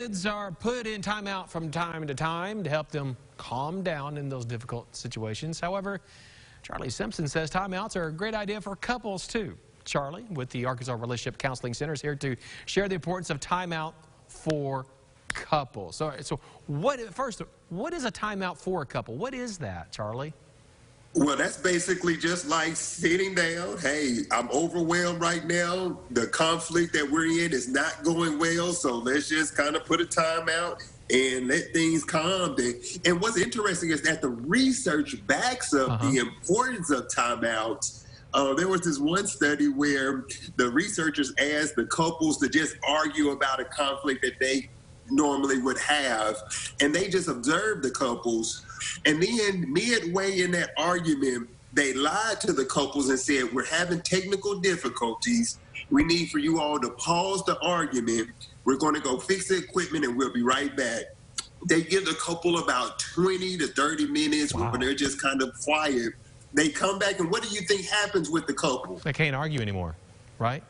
Kids are put in timeout from time to time to help them calm down in those difficult situations. However, Charlie Simpson says timeouts are a great idea for couples too. Charlie, with the Arkansas Relationship Counseling Center, is here to share the importance of timeout for couples. So what is a timeout for a couple? What is that, Charlie? Well, that's basically just like sitting down. Hey, I'm overwhelmed right now. The conflict that we're in is not going well, so let's just kind of put a time out and let things calm down. And what's interesting is that the research backs up the importance of timeouts. There was this one study where the researchers asked the couples to just argue about a conflict that they normally would have, and they just observed the couples, and then midway in that argument they lied to the couples and said, we're having technical difficulties, we need for you all to pause the argument, we're going to go fix the equipment and we'll be right back. They give the couple about 20 to 30 minutes when they're just kind of quiet. They come back, and what do you think happens with the couple? They can't argue anymore, right?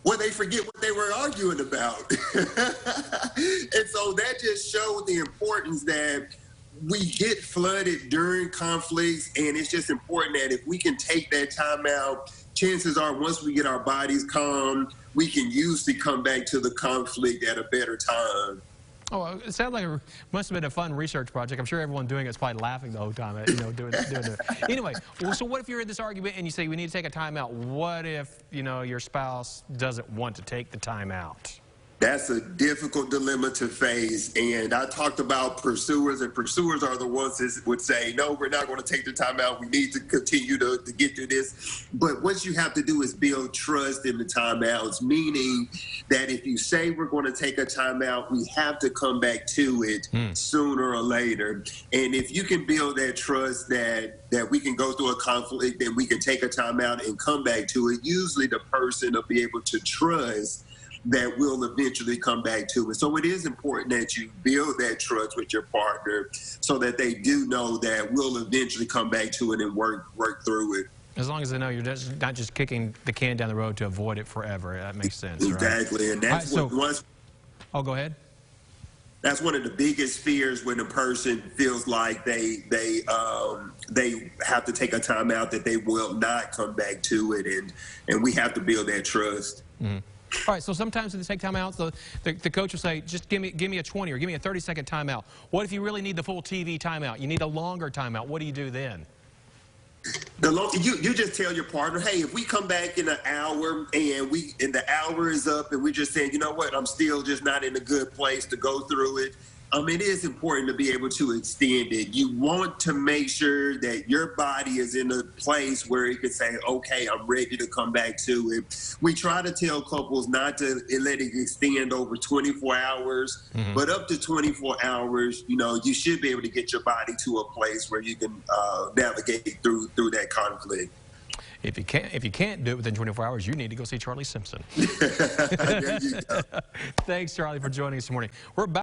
Well, they forget what they were arguing about. And so that just showed the importance that we get flooded during conflicts, and it's just important that if we can take that time out, chances are once we get our bodies calm, we can usually come back to the conflict at a better time. Oh, it sounds like it must have been a fun research project. I'm sure everyone doing it is probably laughing the whole time, doing it. Anyway, so what if you're in this argument and you say we need to take a time out? What if, your spouse doesn't want to take the time out? That's a difficult dilemma to face, and I talked about pursuers, and pursuers are the ones that would say, no, we're not going to take the time out. We need to continue to get through this. But what you have to do is build trust in the timeouts, meaning that if you say we're going to take a timeout, we have to come back to it sooner or later. And if you can build that trust that we can go through a conflict and we can take a timeout and come back to it, usually the person will be able to trust that we'll eventually come back to it. So it is important that you build that trust with your partner so that they do know that we'll eventually come back to it and work through it. As long as they know you're not just kicking the can down the road to avoid it forever. That makes sense, Exactly, right? And that's Oh, go ahead. That's one of the biggest fears when a person feels like they have to take a time out, that they will not come back to it, and we have to build that trust. All right, so sometimes when they take timeouts, the coach will say, just give me a 20 or give me a 30-second timeout. What if you really need the full TV timeout? You need a longer timeout. What do you do then? You just tell your partner, hey, if we come back in an hour and the hour is up and we're just saying, you know what, I'm still just not in a good place to go through it. It is important to be able to extend it. You want to make sure that your body is in a place where it can say, okay, I'm ready to come back to it. We try to tell couples not to let it extend over 24 hours, but up to 24 hours, you should be able to get your body to a place where you can navigate through that conflict. If you can't do it within 24 hours, you need to go see Charlie Simpson. There you go. Thanks, Charlie, for joining us this morning. We're back.